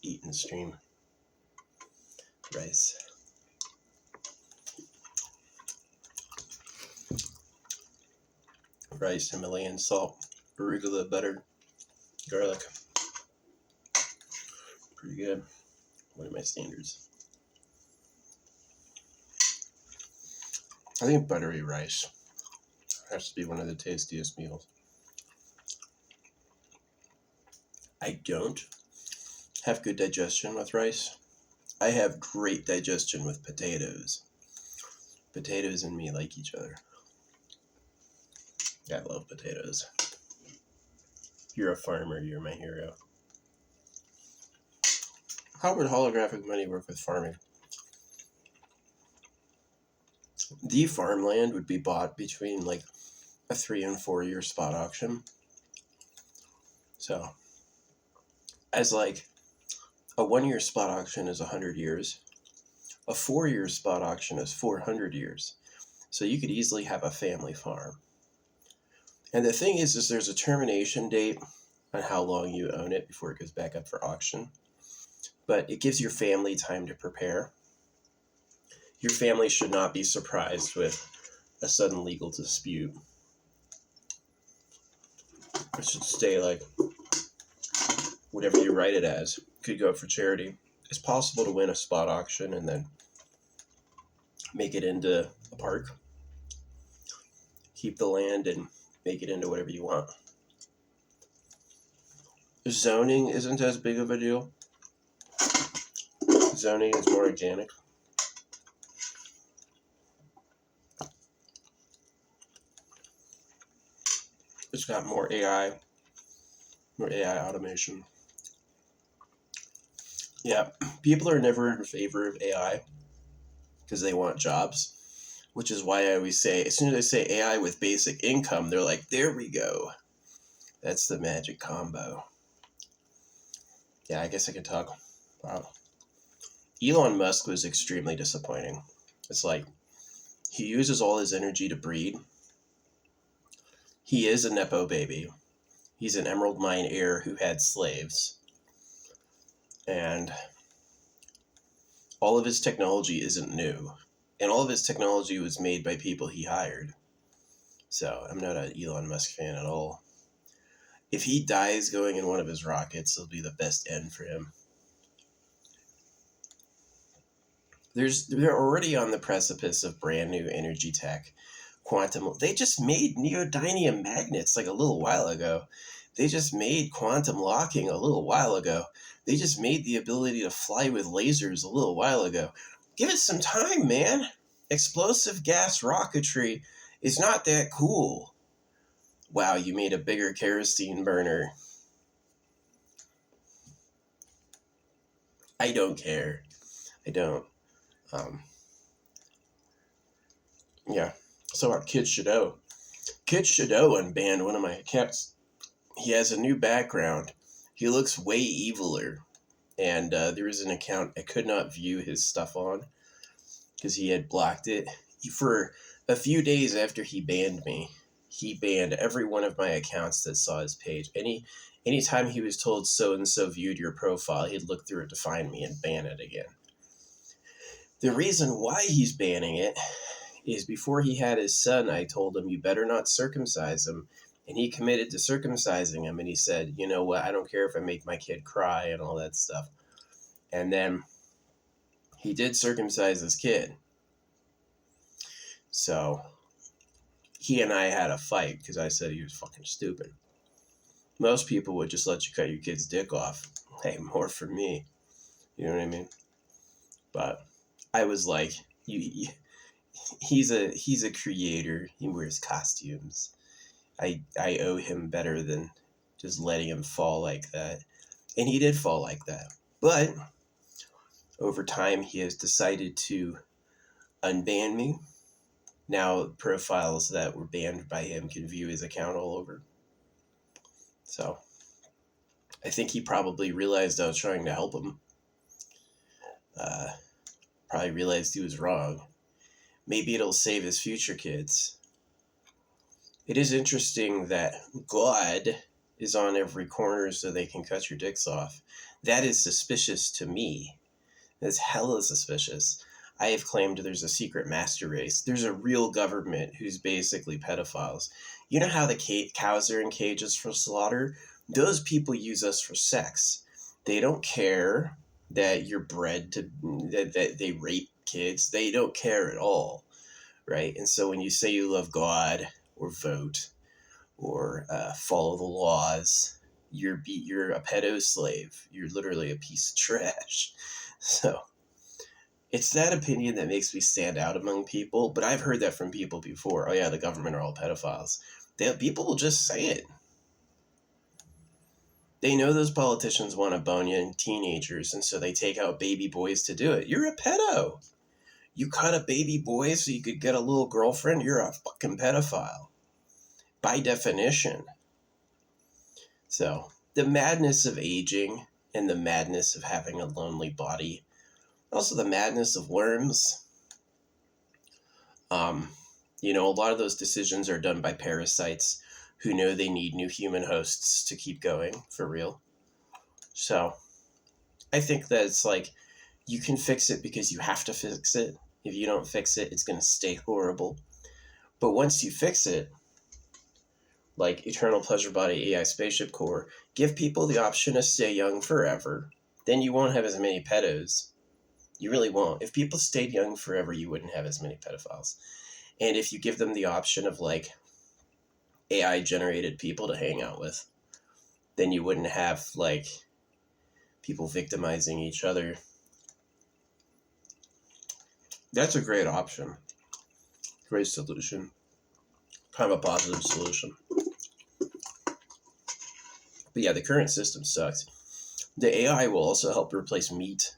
eat and stream rice. Rice, Himalayan salt, arugula, butter, garlic. Pretty good. What are my standards? I think buttery rice has to be one of the tastiest meals. I don't have good digestion with rice. I have great digestion with potatoes. Potatoes and me like each other. I love potatoes. You're a farmer, you're my hero. How would holographic money work with farming? The farmland would be bought between like a 3 and 4 year spot auction. So, as like a 1 year spot auction is 100 years, a 4 year spot auction is 400 years. So you could easily have a family farm. And the thing is there's a termination date on how long you own it before it goes back up for auction. But it gives your family time to prepare. Your family should not be surprised with a sudden legal dispute. It should stay like whatever you write it as. Could go up for charity. It's possible to win a spot auction and then make it into a park. Keep the land and make it into whatever you want. Zoning isn't as big of a deal. Zoning is more organic. It's got more AI automation. Yeah, people are never in favor of AI because they want jobs, which is why I always say, as soon as I say AI with basic income, they're like, there we go. That's the magic combo. Yeah, I guess I could talk. Wow. Elon Musk was extremely disappointing. It's like, he uses all his energy to breed. He is a Nepo baby. He's an emerald mine heir who had slaves. And all of his technology isn't new. And all of his technology was made by people he hired. So I'm not an Elon Musk fan at all. If he dies going in one of his rockets, it'll be the best end for him. They're already on the precipice of brand new energy tech. Quantum. They just made neodymium magnets like a little while ago. They just made quantum locking a little while ago. They just made the ability to fly with lasers a little while ago. Give it some time, man. Explosive gas rocketry is not that cool. Wow, you made a bigger kerosene burner. I don't care. I don't. Yeah. So about Kid Shadoe. Kid Shadoe unbanned one of my accounts. He has a new background. He looks way eviler. And there was an account I could not view his stuff on because he had blocked it. For a few days after he banned me, he banned every one of my accounts that saw his page. Anytime he was told so-and-so viewed your profile, he'd look through it to find me and ban it again. The reason why he's banning it is before he had his son, I told him, you better not circumcise him. And he committed to circumcising him. And he said, you know what, I don't care if I make my kid cry and all that stuff. And then he did circumcise his kid. So he and I had a fight because I said he was fucking stupid. Most people would just let you cut your kid's dick off. Hey, more for me. You know what I mean? But I was like, he's a creator. He wears costumes. I owe him better than just letting him fall like that. And he did fall like that. But over time, he has decided to unban me. Now, profiles that were banned by him can view his account all over. So, I think he probably realized I was trying to help him. Probably realized he was wrong. Maybe it'll save his future kids. It is interesting that God is on every corner so they can cut your dicks off. That is suspicious to me. That's hella suspicious. I have claimed there's a secret master race. There's a real government who's basically pedophiles. You know how the cows are in cages for slaughter? Those people use us for sex. They don't care that you're bred to, that they rape kids. They don't care at all, right? And so when you say you love God or vote or follow the laws, you're a pedo slave. You're literally a piece of trash. So it's that opinion that makes me stand out among people, but I've heard that from people before. Oh yeah, the government are all pedophiles. People will just say it. They know those politicians want to bone young teenagers, and so they take out baby boys to do it. You're a pedo. You cut a baby boy so you could get a little girlfriend? You're a fucking pedophile. By definition. So, the madness of aging and the madness of having a lonely body. Also the madness of worms. A lot of those decisions are done by parasites who know they need new human hosts to keep going, for real. So, I think that it's like, you can fix it because you have to fix it. If you don't fix it, it's going to stay horrible. But once you fix it, like Eternal Pleasure Body AI Spaceship Core, give people the option to stay young forever. Then you won't have as many pedos. You really won't. If people stayed young forever, you wouldn't have as many pedophiles. And if you give them the option of like AI-generated people to hang out with, then you wouldn't have like people victimizing each other. That's a great option. Great solution. Kind of a positive solution. But yeah, the current system sucks. The AI will also help replace meat.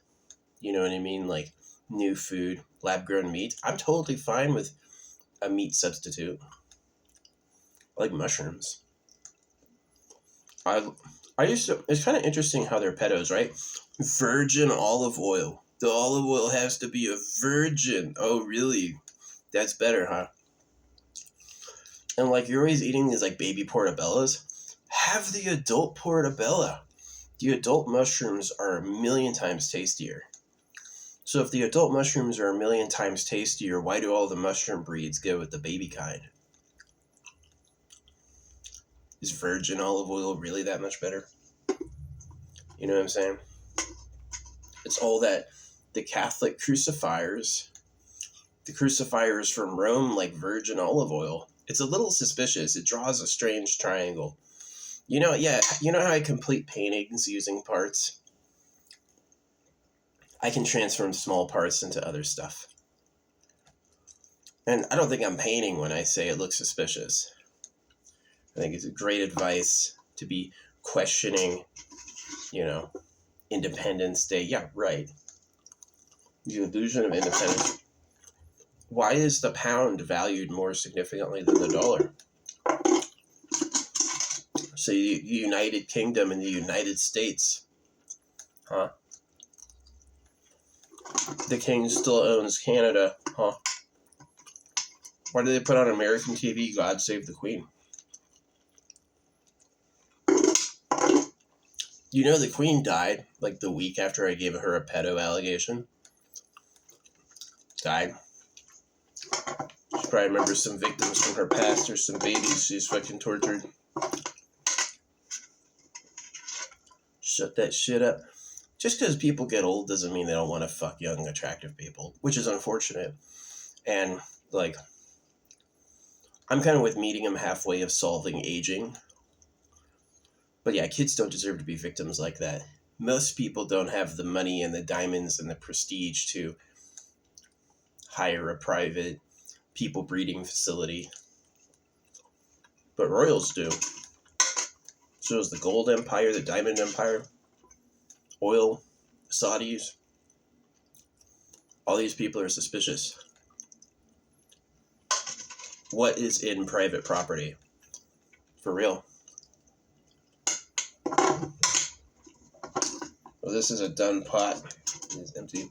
You know what I mean? Like new food, lab-grown meat. I'm totally fine with a meat substitute. I like mushrooms. It's kind of interesting how they're pedos, right? Virgin olive oil. The olive oil has to be a virgin. Oh, really? That's better, huh? And like you're always eating these like baby portobellos. Have the adult portobello. The adult mushrooms are a million times tastier. So if the adult mushrooms are a million times tastier, why do all the mushroom breeds go with the baby kind? Is virgin olive oil really that much better? You know what I'm saying? It's all that the Catholic crucifiers, the crucifiers from Rome like virgin olive oil. It's a little suspicious. It draws a strange triangle. You know how I complete paintings using parts? I can transform small parts into other stuff. And I don't think I'm painting when I say it looks suspicious. I think it's a great advice to be questioning, Independence Day. Yeah, right. The illusion of independence. Why is the pound valued more significantly than the dollar? So the United Kingdom and the United States. Huh? The king still owns Canada. Huh? Why do they put on American TV, God Save the Queen? You know the Queen died, like the week after I gave her a pedo allegation. Died. She probably remembers some victims from her past or some babies she's fucking tortured. Shut that shit up. Just because people get old doesn't mean they don't want to fuck young, attractive people, which is unfortunate. And, like, I'm kind of with meeting them halfway of solving aging. But yeah, kids don't deserve to be victims like that. Most people don't have the money and the diamonds and the prestige to hire a private people breeding facility. But royals do. So is the gold empire, the diamond empire, oil, Saudis. All these people are suspicious. What is in private property? For real. Well, this is a done pot. It's empty.